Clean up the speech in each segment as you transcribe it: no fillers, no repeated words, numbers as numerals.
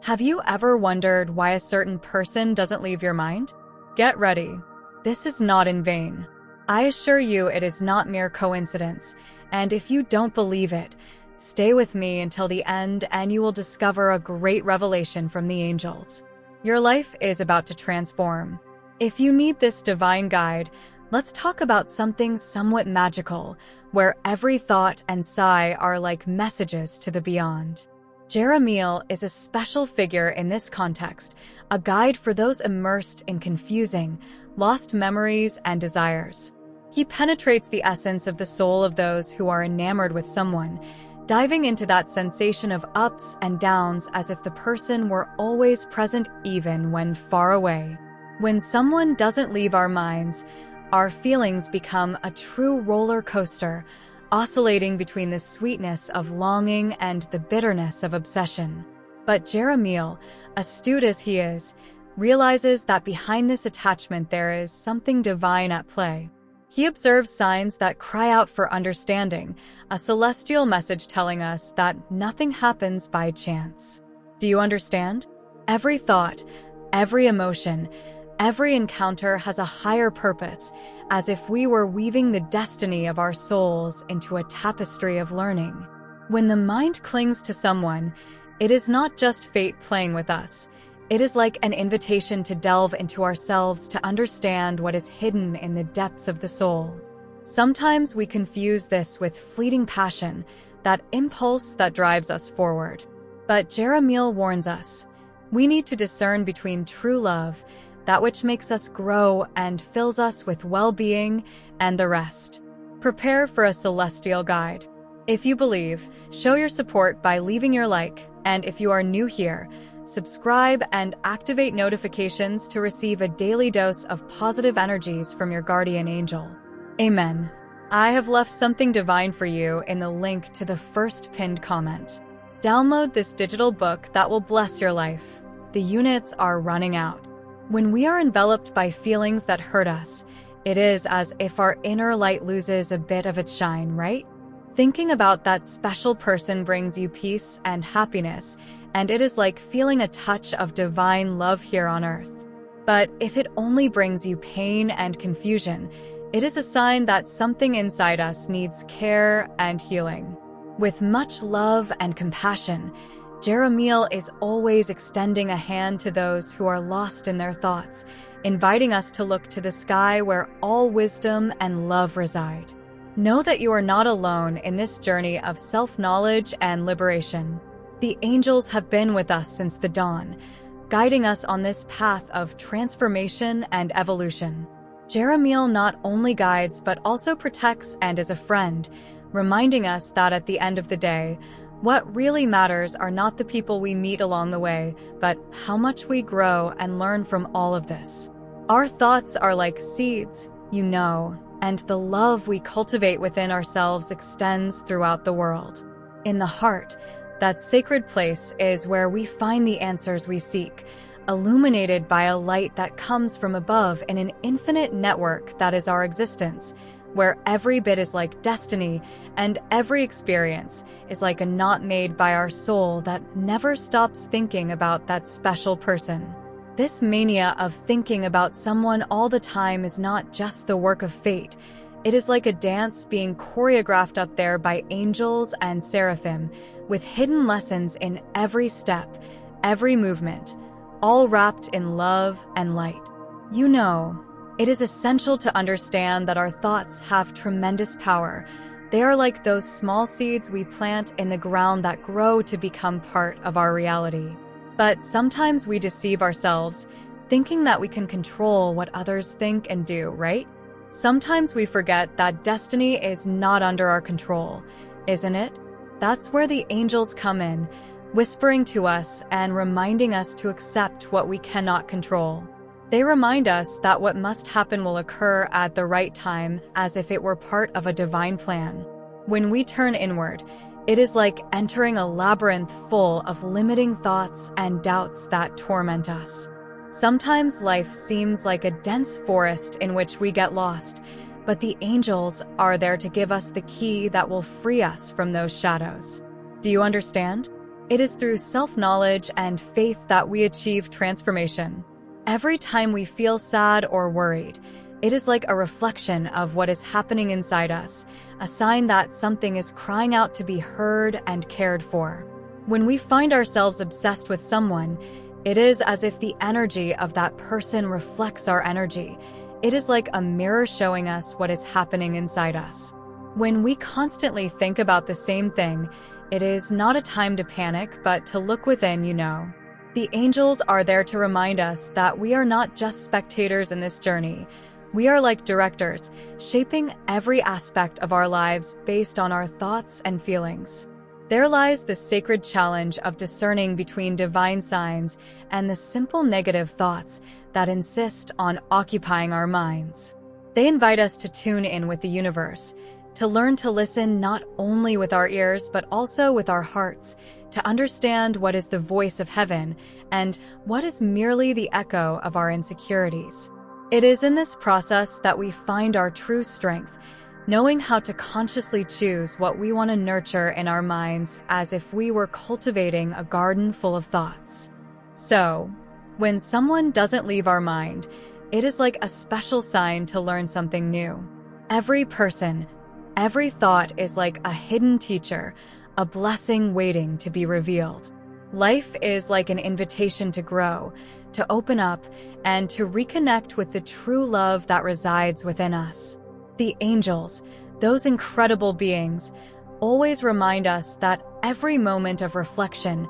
Have you ever wondered why a certain person doesn't leave your mind? Get ready. This is not in vain. I assure you it is not mere coincidence, and if you don't believe it, stay with me until the end and you will discover a great revelation from the angels. Your life is about to transform. If you need this divine guide, let's talk about something somewhat magical, where every thought and sigh are like messages to the beyond. Jeremiel is a special figure in this context, a guide for those immersed in confusing, lost memories and desires. He penetrates the essence of the soul of those who are enamored with someone, diving into that sensation of ups and downs as if the person were always present even when far away. When someone doesn't leave our minds, our feelings become a true roller coaster, oscillating between the sweetness of longing and the bitterness of obsession. But Jeremiel, astute as he is, realizes that behind this attachment there is something divine at play. He observes signs that cry out for understanding, a celestial message telling us that nothing happens by chance. Do you understand? Every thought, every emotion, every encounter has a higher purpose, as if we were weaving the destiny of our souls into a tapestry of learning. When the mind clings to someone, it is not just fate playing with us. It is like an invitation to delve into ourselves to understand what is hidden in the depths of the soul. Sometimes we confuse this with fleeting passion, that impulse that drives us forward. But Jeremiel warns us, we need to discern between true love, that which makes us grow and fills us with well-being, and the rest. Prepare for a celestial guide. If you believe, show your support by leaving your like, and if you are new here, subscribe and activate notifications to receive a daily dose of positive energies from your guardian angel. Amen. I have left something divine for you in the link to the first pinned comment. Download this digital book that will bless your life. The units are running out. When we are enveloped by feelings that hurt us, it is as if our inner light loses a bit of its shine, right? Thinking about that special person brings you peace and happiness, and it is like feeling a touch of divine love here on earth. But if it only brings you pain and confusion, it is a sign that something inside us needs care and healing. With much love and compassion, Jeremiel is always extending a hand to those who are lost in their thoughts, inviting us to look to the sky where all wisdom and love reside. Know that you are not alone in this journey of self-knowledge and liberation. The angels have been with us since the dawn, guiding us on this path of transformation and evolution. Jeremiel not only guides but also protects and is a friend, reminding us that at the end of the day, what really matters are not the people we meet along the way, but how much we grow and learn from all of this. Our thoughts are like seeds, and the love we cultivate within ourselves extends throughout the world. In the heart, that sacred place is where we find the answers we seek, illuminated by a light that comes from above in an infinite network that is our existence, where every bit is like destiny and every experience is like a knot made by our soul that never stops thinking about that special person. This mania of thinking about someone all the time is not just the work of fate. It is like a dance being choreographed up there by angels and seraphim, with hidden lessons in every step, every movement, all wrapped in love and light. It is essential to understand that our thoughts have tremendous power. They are like those small seeds we plant in the ground that grow to become part of our reality. But sometimes we deceive ourselves, thinking that we can control what others think and do, right? Sometimes we forget that destiny is not under our control, isn't it? That's where the angels come in, whispering to us and reminding us to accept what we cannot control. They remind us that what must happen will occur at the right time, as if it were part of a divine plan. When we turn inward, it is like entering a labyrinth full of limiting thoughts and doubts that torment us. Sometimes life seems like a dense forest in which we get lost, but the angels are there to give us the key that will free us from those shadows. Do you understand? It is through self-knowledge and faith that we achieve transformation. Every time we feel sad or worried, it is like a reflection of what is happening inside us, a sign that something is crying out to be heard and cared for. When we find ourselves obsessed with someone, it is as if the energy of that person reflects our energy. It is like a mirror showing us what is happening inside us. When we constantly think about the same thing, it is not a time to panic, but to look within, The angels are there to remind us that we are not just spectators in this journey. We are like directors, shaping every aspect of our lives based on our thoughts and feelings. There lies the sacred challenge of discerning between divine signs and the simple negative thoughts that insist on occupying our minds. They invite us to tune in with the universe, to learn to listen not only with our ears but also with our hearts, to understand what is the voice of heaven and what is merely the echo of our insecurities. It is in this process that we find our true strength, knowing how to consciously choose what we want to nurture in our minds as if we were cultivating a garden full of thoughts. So, when someone doesn't leave our mind, it is like a special sign to learn something new. Every person, every thought is like a hidden teacher, a blessing waiting to be revealed. Life is like an invitation to grow, to open up, and to reconnect with the true love that resides within us. The angels, those incredible beings, always remind us that every moment of reflection,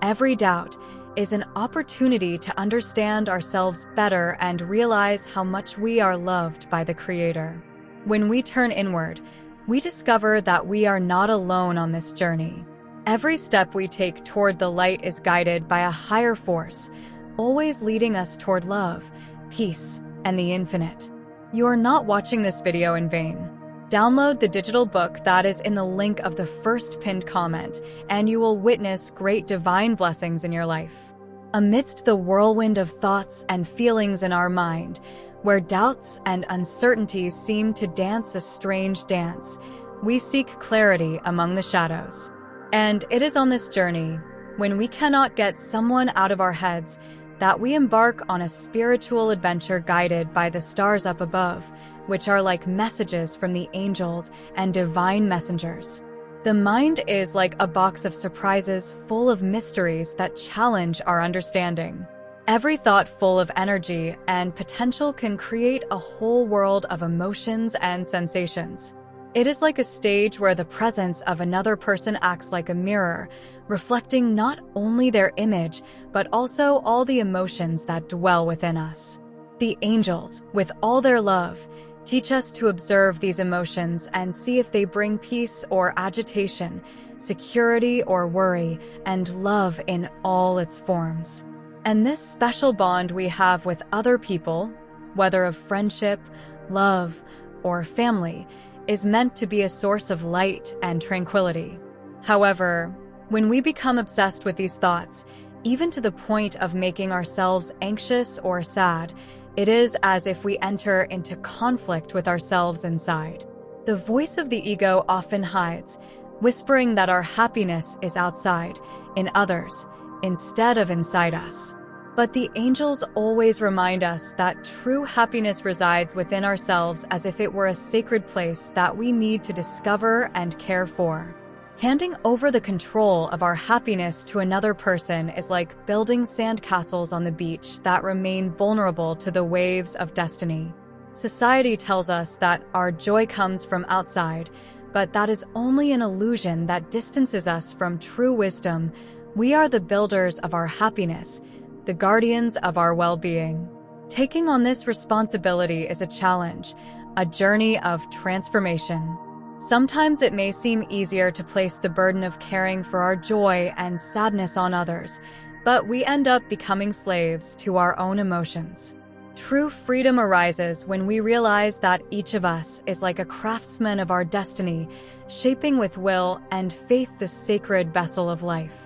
every doubt, is an opportunity to understand ourselves better and realize how much we are loved by the Creator. When we turn inward, we discover that we are not alone on this journey. Every step we take toward the light is guided by a higher force, always leading us toward love, peace, and the infinite. You are not watching this video in vain. Download the digital book that is in the link of the first pinned comment, and you will witness great divine blessings in your life. Amidst the whirlwind of thoughts and feelings in our mind, where doubts and uncertainties seem to dance a strange dance, we seek clarity among the shadows. And it is on this journey, when we cannot get someone out of our heads, that we embark on a spiritual adventure guided by the stars up above, which are like messages from the angels and divine messengers. The mind is like a box of surprises full of mysteries that challenge our understanding. Every thought full of energy and potential can create a whole world of emotions and sensations. It is like a stage where the presence of another person acts like a mirror, reflecting not only their image, but also all the emotions that dwell within us. The angels, with all their love, teach us to observe these emotions and see if they bring peace or agitation, security or worry, and love in all its forms. And this special bond we have with other people, whether of friendship, love, or family, is meant to be a source of light and tranquility. However, when we become obsessed with these thoughts, even to the point of making ourselves anxious or sad, it is as if we enter into conflict with ourselves inside. The voice of the ego often hides, whispering that our happiness is outside, in others, instead of inside us. But the angels always remind us that true happiness resides within ourselves, as if it were a sacred place that we need to discover and care for. Handing over the control of our happiness to another person is like building sandcastles on the beach that remain vulnerable to the waves of destiny. Society tells us that our joy comes from outside, but that is only an illusion that distances us from true wisdom. We are the builders of our happiness, the guardians of our well-being. Taking on this responsibility is a challenge, a journey of transformation. Sometimes it may seem easier to place the burden of caring for our joy and sadness on others, but we end up becoming slaves to our own emotions. True freedom arises when we realize that each of us is like a craftsman of our destiny, shaping with will and faith the sacred vessel of life.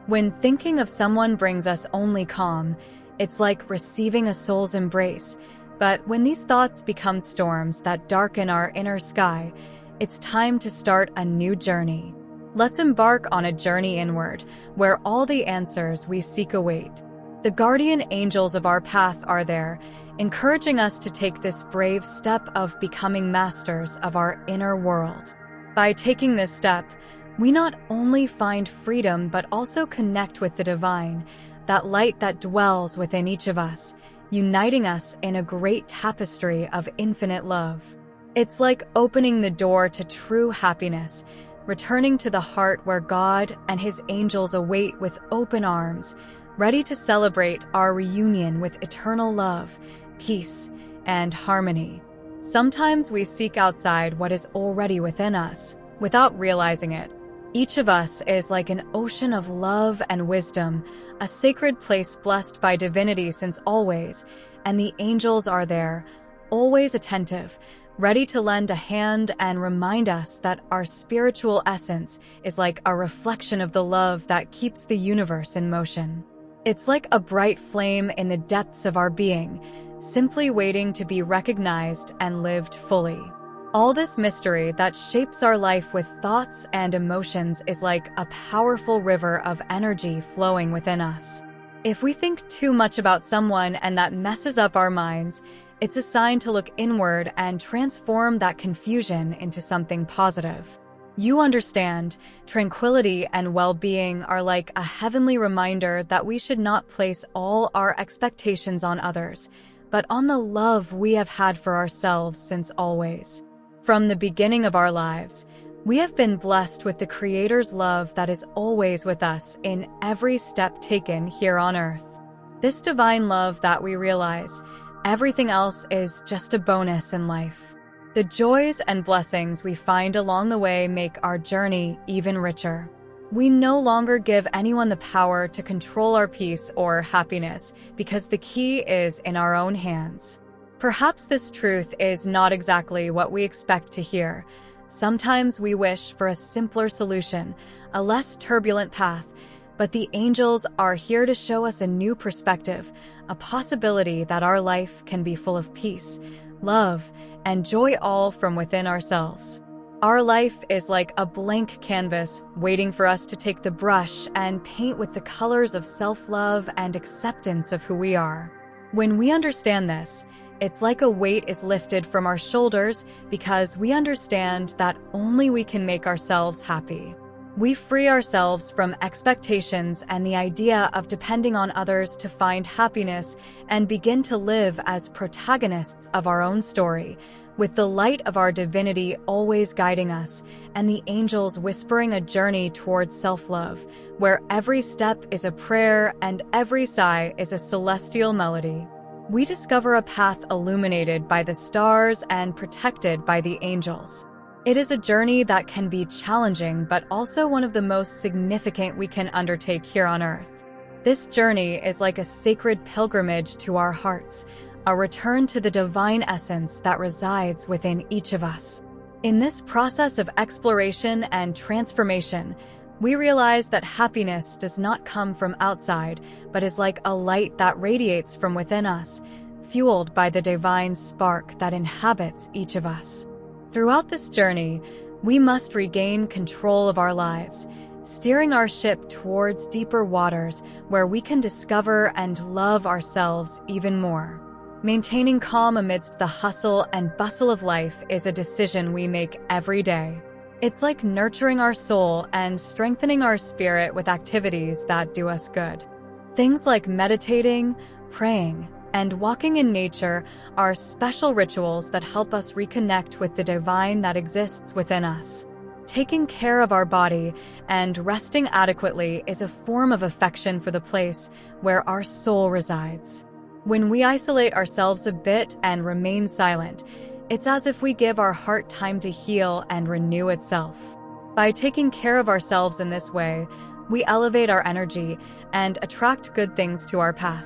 When thinking of someone brings us only calm, it's like receiving a soul's embrace. But when these thoughts become storms that darken our inner sky, it's time to start a new journey. Let's embark on a journey inward, where all the answers we seek await. The guardian angels of our path are there, encouraging us to take this brave step of becoming masters of our inner world. By taking this step, we not only find freedom but also connect with the divine, that light that dwells within each of us, uniting us in a great tapestry of infinite love. It's like opening the door to true happiness, returning to the heart where God and His angels await with open arms, ready to celebrate our reunion with eternal love, peace, and harmony. Sometimes we seek outside what is already within us, without realizing it. Each of us is like an ocean of love and wisdom, a sacred place blessed by divinity since always, and the angels are there, always attentive, ready to lend a hand and remind us that our spiritual essence is like a reflection of the love that keeps the universe in motion. It's like a bright flame in the depths of our being, simply waiting to be recognized and lived fully. All this mystery that shapes our life with thoughts and emotions is like a powerful river of energy flowing within us. If we think too much about someone and that messes up our minds, it's a sign to look inward and transform that confusion into something positive. You understand, tranquility and well-being are like a heavenly reminder that we should not place all our expectations on others, but on the love we have had for ourselves since always. From the beginning of our lives, we have been blessed with the Creator's love that is always with us in every step taken here on earth. This divine love that we realize, everything else is just a bonus in life. The joys and blessings we find along the way make our journey even richer. We no longer give anyone the power to control our peace or happiness because the key is in our own hands. Perhaps this truth is not exactly what we expect to hear. Sometimes we wish for a simpler solution, a less turbulent path, but the angels are here to show us a new perspective, a possibility that our life can be full of peace, love, and joy all from within ourselves. Our life is like a blank canvas waiting for us to take the brush and paint with the colors of self-love and acceptance of who we are. When we understand this, it's like a weight is lifted from our shoulders because we understand that only we can make ourselves happy. We free ourselves from expectations and the idea of depending on others to find happiness and begin to live as protagonists of our own story, with the light of our divinity always guiding us and the angels whispering a journey towards self-love, where every step is a prayer and every sigh is a celestial melody. We discover a path illuminated by the stars and protected by the angels. It is a journey that can be challenging but also one of the most significant we can undertake here on Earth. This journey is like a sacred pilgrimage to our hearts, a return to the divine essence that resides within each of us. In this process of exploration and transformation, we realize that happiness does not come from outside, but is like a light that radiates from within us, fueled by the divine spark that inhabits each of us. Throughout this journey, we must regain control of our lives, steering our ship towards deeper waters where we can discover and love ourselves even more. Maintaining calm amidst the hustle and bustle of life is a decision we make every day. It's like nurturing our soul and strengthening our spirit with activities that do us good. Things like meditating, praying, and walking in nature are special rituals that help us reconnect with the divine that exists within us. Taking care of our body and resting adequately is a form of affection for the place where our soul resides. When we isolate ourselves a bit and remain silent, it's as if we give our heart time to heal and renew itself. By taking care of ourselves in this way, we elevate our energy and attract good things to our path.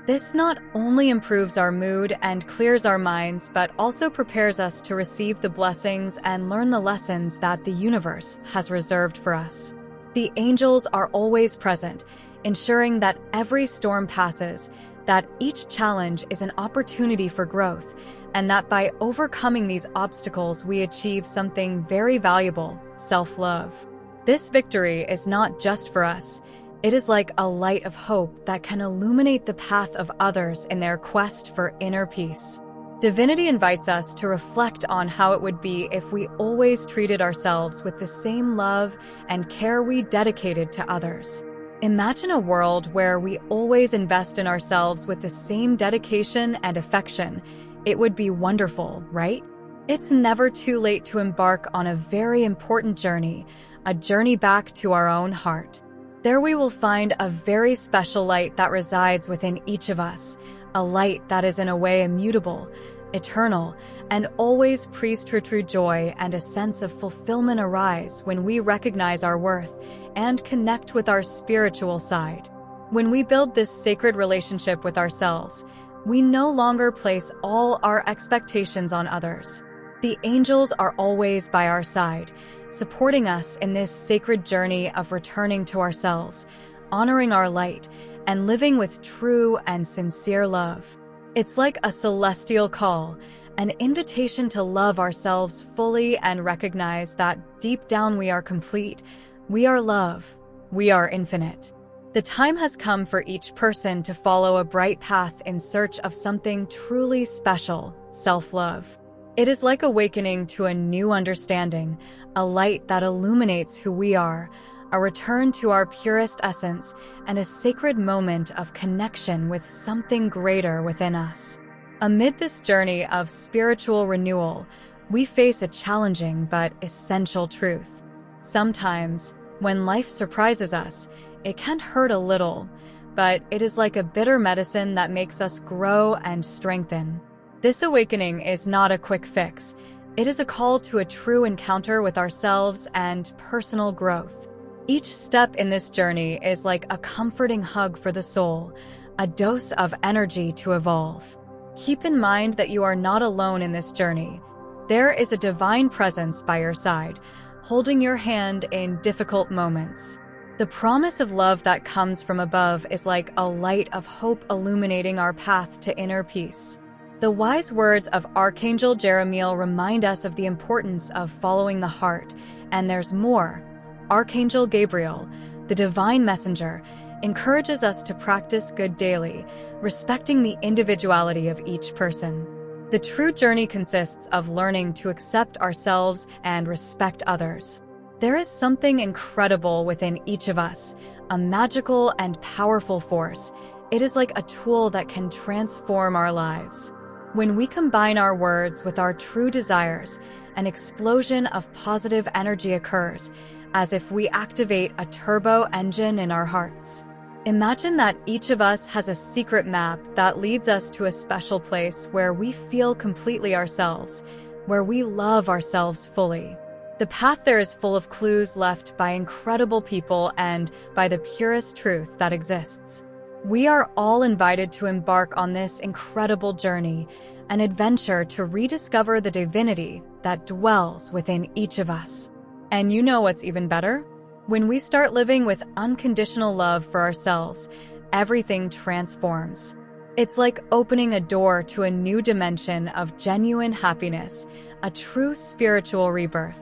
This not only improves our mood and clears our minds, but also prepares us to receive the blessings and learn the lessons that the universe has reserved for us. The angels are always present, ensuring that every storm passes, that each challenge is an opportunity for growth, and that by overcoming these obstacles we achieve something very valuable: self-love. This victory is not just for us. It is like a light of hope that can illuminate the path of others in their quest for inner peace. Divinity invites us to reflect on how it would be if we always treated ourselves with the same love and care we dedicated to others. Imagine a world where we always invest in ourselves with the same dedication and affection. It would be wonderful, right? It's never too late to embark on a very important journey, a journey back to our own heart. There we will find a very special light that resides within each of us, a light that is in a way immutable, eternal, and always prays true joy and a sense of fulfillment arise when we recognize our worth and connect with our spiritual side. When we build this sacred relationship with ourselves, we no longer place all our expectations on others. The angels are always by our side, supporting us in this sacred journey of returning to ourselves, honoring our light, and living with true and sincere love. It's like a celestial call, an invitation to love ourselves fully and recognize that deep down we are complete, we are love, we are infinite. The time has come for each person to follow a bright path in search of something truly special, self-love. It is like awakening to a new understanding, a light that illuminates who we are, a return to our purest essence, and a sacred moment of connection with something greater within us. Amid this journey of spiritual renewal, we face a challenging but essential truth. Sometimes, when life surprises us, it can hurt a little, but it is like a bitter medicine that makes us grow and strengthen. This awakening is not a quick fix. It is a call to a true encounter with ourselves and personal growth. Each step in this journey is like a comforting hug for the soul, a dose of energy to evolve. Keep in mind that you are not alone in this journey. There is a divine presence by your side, holding your hand in difficult moments. The promise of love that comes from above is like a light of hope illuminating our path to inner peace. The wise words of Archangel Jeremiel remind us of the importance of following the heart, and there's more. Archangel Gabriel, the divine messenger, encourages us to practice good daily, respecting the individuality of each person. The true journey consists of learning to accept ourselves and respect others. There is something incredible within each of us, a magical and powerful force. It is like a tool that can transform our lives. When we combine our words with our true desires, an explosion of positive energy occurs, as if we activate a turbo engine in our hearts. Imagine that each of us has a secret map that leads us to a special place where we feel completely ourselves, where we love ourselves fully. The path there is full of clues left by incredible people and by the purest truth that exists. We are all invited to embark on this incredible journey, an adventure to rediscover the divinity that dwells within each of us. And you know what's even better? When we start living with unconditional love for ourselves, everything transforms. It's like opening a door to a new dimension of genuine happiness, a true spiritual rebirth.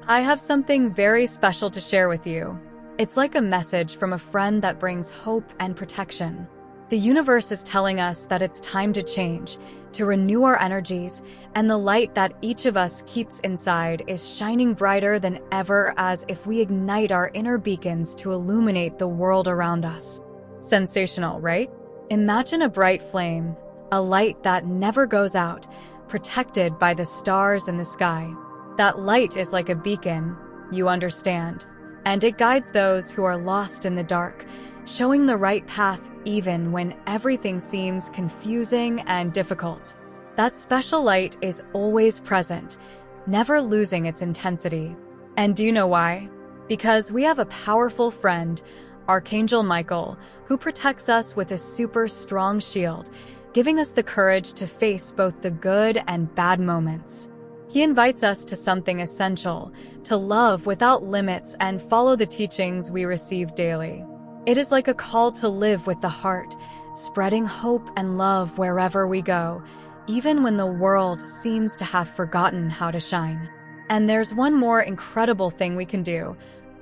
I have something very special to share with you. It's like a message from a friend that brings hope and protection. The universe is telling us that it's time to change, to renew our energies, and the light that each of us keeps inside is shining brighter than ever as if we ignite our inner beacons to illuminate the world around us. Sensational, right? Imagine a bright flame, a light that never goes out, protected by the stars in the sky. That light is like a beacon, you understand, and it guides those who are lost in the dark, showing the right path even when everything seems confusing and difficult. That special light is always present, never losing its intensity. And do you know why? Because we have a powerful friend, Archangel Michael, who protects us with a super strong shield, giving us the courage to face both the good and bad moments. He invites us to something essential, to love without limits and follow the teachings we receive daily. It is like a call to live with the heart, spreading hope and love wherever we go, even when the world seems to have forgotten how to shine. And there's one more incredible thing we can do.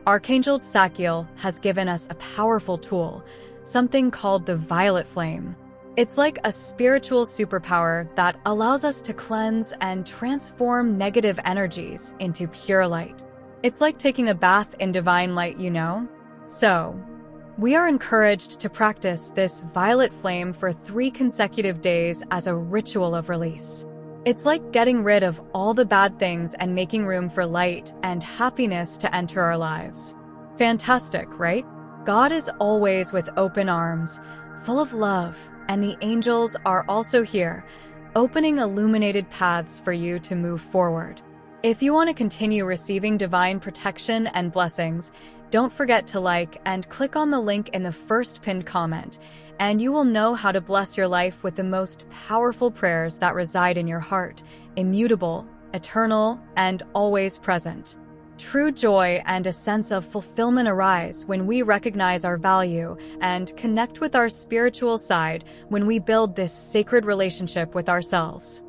Archangel Sakiel has given us a powerful tool, something called the Violet Flame. It's like a spiritual superpower that allows us to cleanse and transform negative energies into pure light. It's like taking a bath in divine light, you know? So, we are encouraged to practice this violet flame for 3 consecutive days as a ritual of release. It's like getting rid of all the bad things and making room for light and happiness to enter our lives. Fantastic, right? God is always with open arms, full of love, and the angels are also here, opening illuminated paths for you to move forward. If you want to continue receiving divine protection and blessings, don't forget to like and click on the link in the first pinned comment, and you will know how to bless your life with the most powerful prayers that reside in your heart, immutable, eternal, and always present. True joy and a sense of fulfillment arise when we recognize our value and connect with our spiritual side when we build this sacred relationship with ourselves.